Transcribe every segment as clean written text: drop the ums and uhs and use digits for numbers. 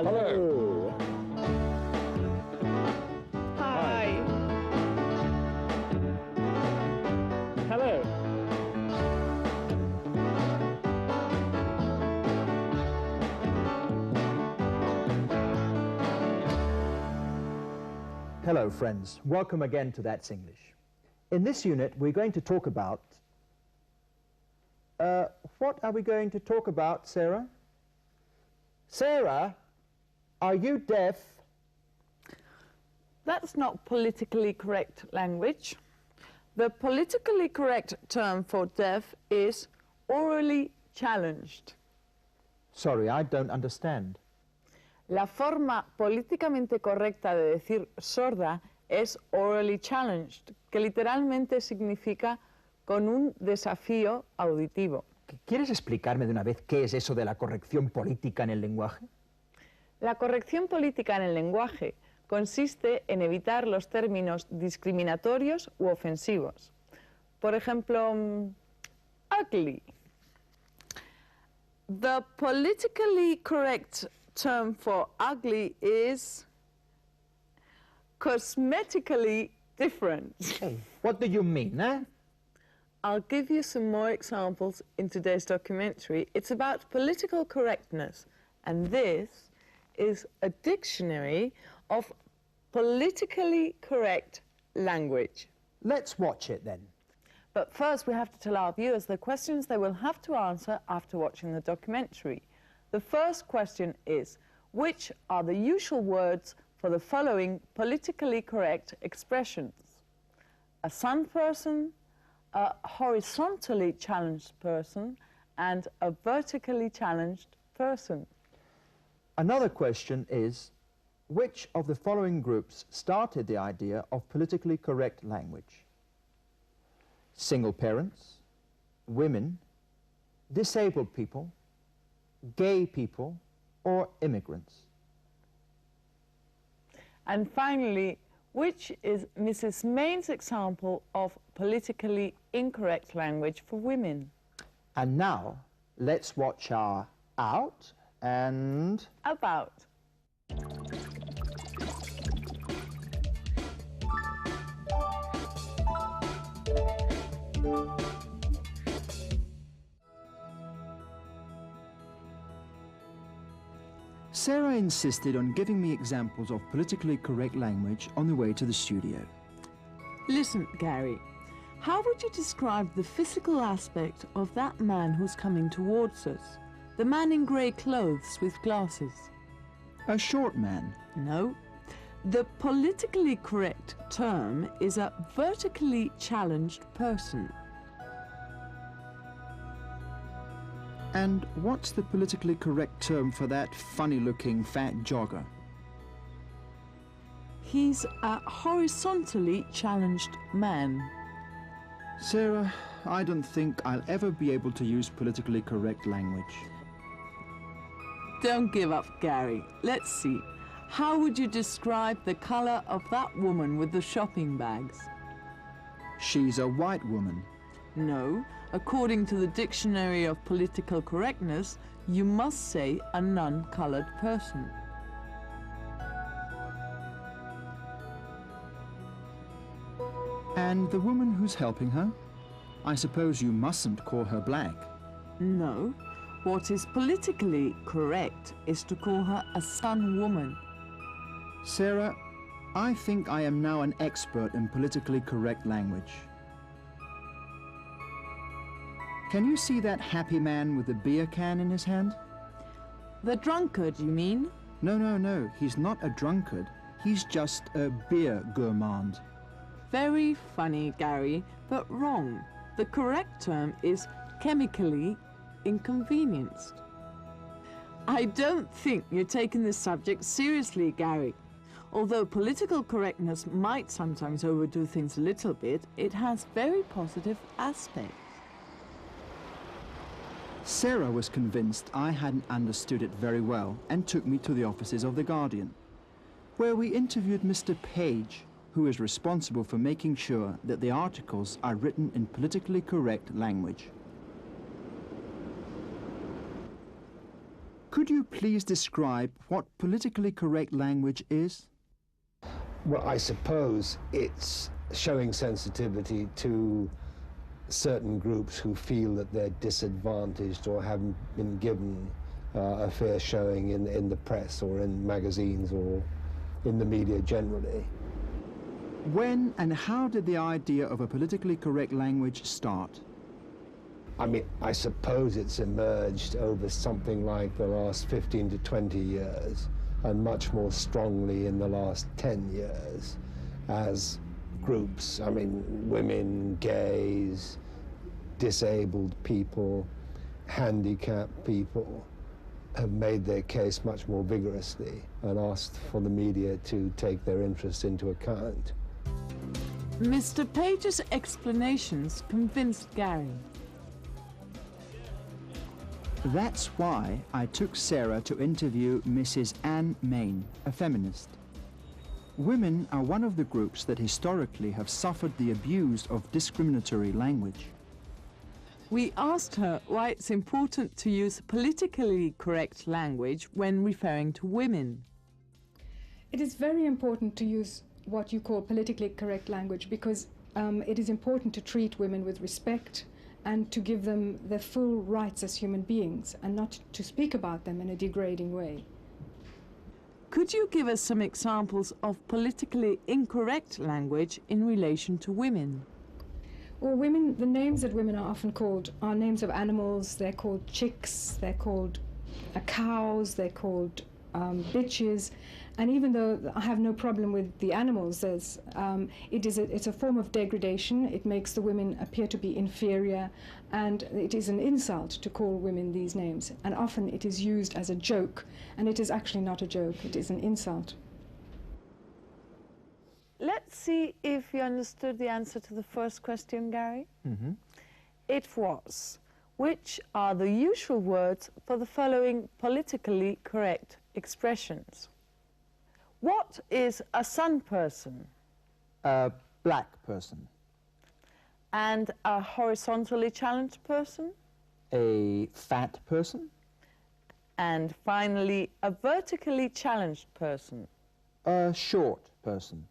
Hello. Hi. Hello. Hello, friends. Welcome again to That's English. In this unit, we're going to talk about... what are we going to talk about, Sarah? Sarah, are you deaf? That's not politically correct language. The politically correct term for deaf is orally challenged. Sorry, I don't understand. La forma políticamente correcta de decir sorda es orally challenged, que literalmente significa con un desafío auditivo. ¿Quieres explicarme de una vez qué es eso de la corrección política en el lenguaje? La corrección política en el lenguaje consiste en evitar los términos discriminatorios u ofensivos. Por ejemplo, ugly. The politically correct term for ugly is cosmetically different. Oh, what do you mean, eh? I'll give you some more examples in today's documentary. It's about political correctness, and this is a dictionary of politically correct language. Let's watch it then. But first we have to tell our viewers the questions they will have to answer after watching the documentary. The first question is, which are the usual words for the following politically correct expressions? A sun person, a horizontally challenged person, and a vertically challenged person. Another question is, which of the following groups started the idea of politically correct language? Single parents, women, disabled people, gay people, or immigrants? And finally, which is Mrs. Main's example of politically incorrect language for women? And now, let's watch our out and... About. Sarah insisted on giving me examples of politically correct language on the way to the studio. Listen, Gary, how would you describe the physical aspect of that man who's coming towards us? The man in grey clothes with glasses? A short man. No. The politically correct term is a vertically challenged person. And what's the politically correct term for that funny-looking fat jogger? He's a horizontally challenged man. Sarah, I don't think I'll ever be able to use politically correct language. Don't give up, Gary. Let's see. How would you describe the color of that woman with the shopping bags? She's a white woman. No. According to the Dictionary of Political Correctness, you must say a non-colored person. And the woman who's helping her? I suppose you mustn't call her black. No. What is politically correct is to call her a sun woman. Sarah, I think I am now an expert in politically correct language. Can you see that happy man with the beer can in his hand? The drunkard, you mean? No, he's not a drunkard. He's just a beer gourmand. Very funny, Gary, but wrong. The correct term is chemically inconvenienced. I don't think you're taking this subject seriously, Gary. Although political correctness might sometimes overdo things a little bit, it has very positive aspects. Sarah was convinced I hadn't understood it very well and took me to the offices of The Guardian, where we interviewed Mr. Page, who is responsible for making sure that the articles are written in politically correct language. Could you please describe what politically correct language is? Well, I suppose it's showing sensitivity to certain groups who feel that they're disadvantaged or haven't been given a fair showing in the press or in magazines or in the media generally. When and how did the idea of a politically correct language start? I mean, I suppose it's emerged over something like the last 15 to 20 years, and much more strongly in the last 10 years, as groups, I mean, women, gays, disabled people, handicapped people, have made their case much more vigorously and asked for the media to take their interests into account. Mr. Page's explanations convinced Gary. That's why I took Sarah to interview Mrs. Anne Main, a feminist. Women are one of the groups that historically have suffered the abuse of discriminatory language. We asked her why it's important to use politically correct language when referring to women. It is very important to use what you call politically correct language because it is important to treat women with respect and to give them their full rights as human beings and not to speak about them in a degrading way. Could you give us some examples of politically incorrect language in relation to women? Well, women, the names that women are often called are names of animals. They're called chicks, they're called cows, they're called bitches. And even though I have no problem with the animals, it's a form of degradation. It makes the women appear to be inferior, and it is an insult to call women these names. And often it is used as a joke, and it is actually not a joke, it is an insult. Let's see if you understood the answer to the first question, Gary. Mm-hmm. It was, which are the usual words for the following politically correct expressions? What is a sun person? A black person. And a horizontally challenged person? A fat person. And finally, a vertically challenged person? A short person.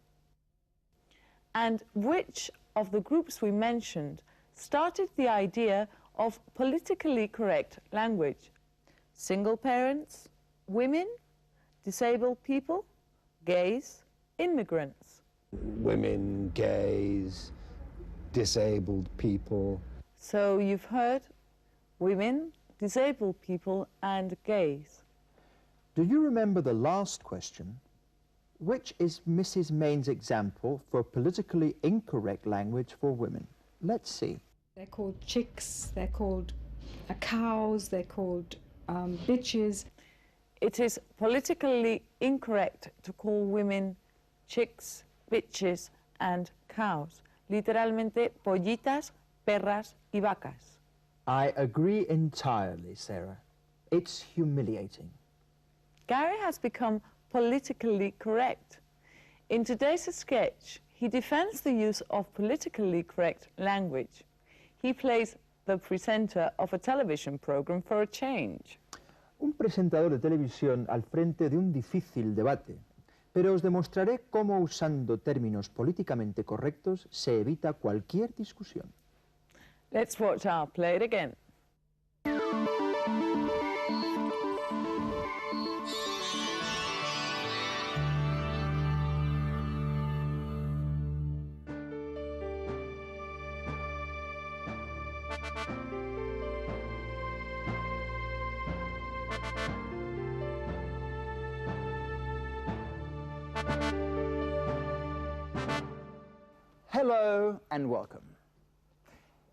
And which of the groups we mentioned started the idea of politically correct language? Single parents, women, disabled people, gays, immigrants. Women, gays, disabled people. So you've heard women, disabled people and gays. Do you remember the last question? Which is Mrs. Main's example for politically incorrect language for women? Let's see. They're called chicks, they're called cows, they're called bitches. It is politically incorrect to call women chicks, bitches and cows. Literalmente pollitas, perras y vacas. I agree entirely, Sarah. It's humiliating. Gary has become politically correct. In today's sketch, he defends the use of politically correct language. He plays the presenter of a television program for a change. Un presentador de televisión al frente de un difícil debate, pero os demostraré cómo usando términos políticamente correctos se evita cualquier discusión. Let's watch our play it again. Hello and welcome.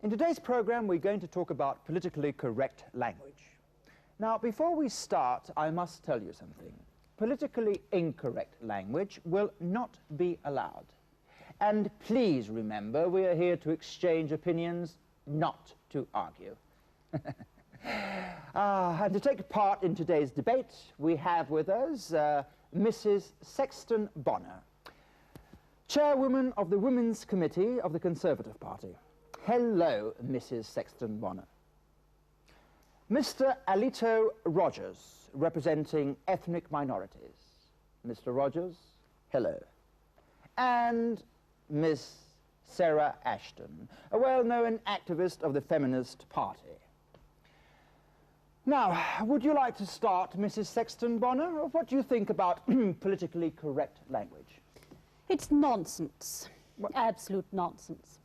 In today's program, we're going to talk about politically correct language. Now, before we start, I must tell you something. Politically incorrect language will not be allowed. And please remember, we are here to exchange opinions, not to argue. And to take part in today's debate, we have with us Mrs. Sexton Bonner, Chairwoman of the Women's Committee of the Conservative Party. Hello, Mrs. Sexton Bonner. Mr. Alito Rogers, representing ethnic minorities. Mr. Rogers, hello. And Miss Sarah Ashton, a well-known activist of the Feminist Party. Now, would you like to start, Mrs. Sexton Bonner? What do you think about politically correct language? It's nonsense. Absolute nonsense.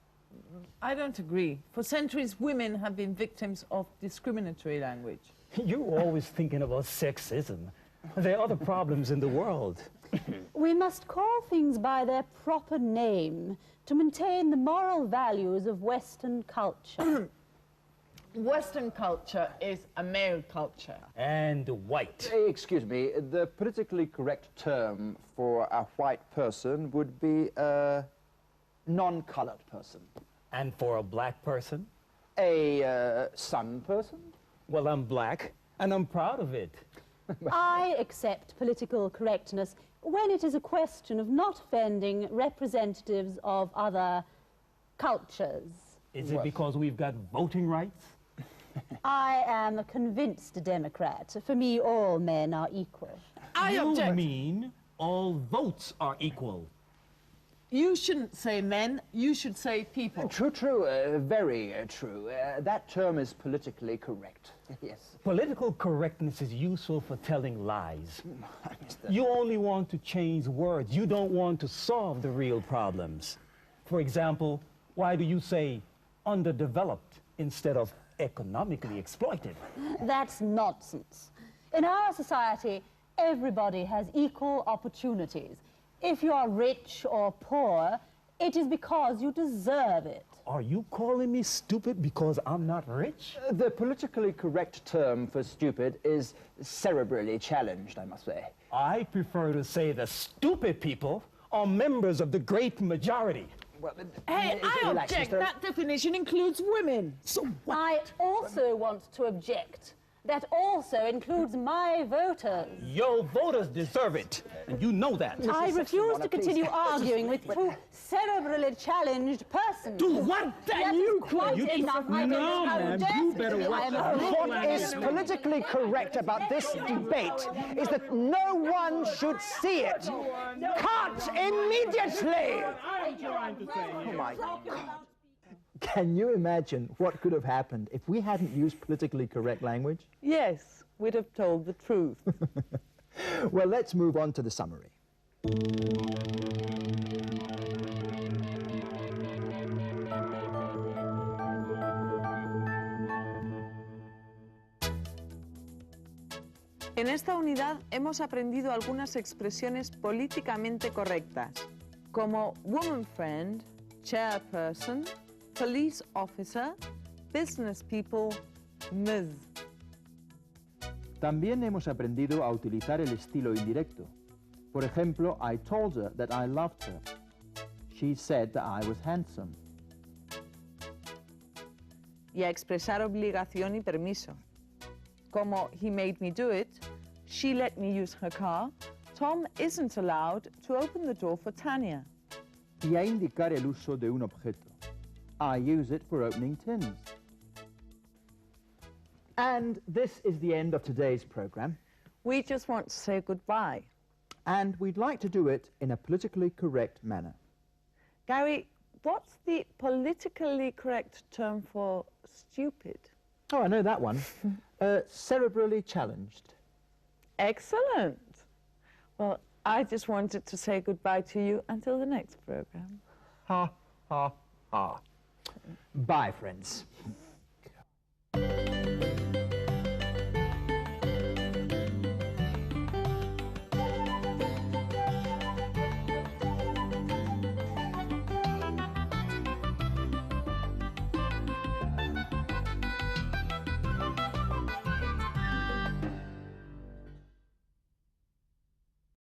I don't agree. For centuries, women have been victims of discriminatory language. You're always thinking about sexism. There are other problems in the world. We must call things by their proper name to maintain the moral values of Western culture. Western culture is a male culture. And white. Excuse me, the politically correct term for a white person would be a non-colored person. And for a black person? A sun person? Well, I'm black, and I'm proud of it. I accept political correctness when it is a question of not offending representatives of other cultures. Is it because we've got voting rights? I am a convinced Democrat. For me, all men are equal. I You object. mean all votes are equal? You shouldn't say men, you should say people. True, very true. That term is politically correct. Yes. Political correctness is useful for telling lies. You only want to change words. You don't want to solve the real problems. For example, why do you say underdeveloped instead of economically exploited? That's nonsense. In our society, everybody has equal opportunities. If you are rich or poor, it is because you deserve it. Are you calling me stupid because I'm not rich? The politically correct term for stupid is cerebrally challenged, I must say. I prefer to say the stupid people are members of the great majority. Well, Hey, I relax, object. Mr. That definition includes women. So what? I also want to object. That also includes my voters. Your voters deserve it, and you know that. I refuse Bonner, to continue please. arguing with two cerebrally challenged persons. Do what? That is quite You- enough. I No, don't know how ma'am, dare you to better be. watch I am out. a What woman. is politically correct about this debate is that no one should see it. Cut immediately! Oh my God. Can you imagine what could have happened if we hadn't used politically correct language? Yes, we'd have told the truth. Well, let's move on to the summary. En esta unidad hemos aprendido algunas expresiones políticamente correctas, como woman friend, chairperson, police officer, business people, Ms. También hemos aprendido a utilizar el estilo indirecto. Por ejemplo, I told her that I loved her. She said that I was handsome. Y a expresar obligación y permiso, como he made me do it, she let me use her car, Tom isn't allowed to open the door for Tanya. Y a indicar el uso de un objeto. I use it for opening tins. And this is the end of today's program. We just want to say goodbye. And we'd like to do it in a politically correct manner. Gary, what's the politically correct term for stupid? Oh, I know that one. Cerebrally challenged. Excellent. Well, I just wanted to say goodbye to you until the next program. Ha, ha, ha. Bye, friends.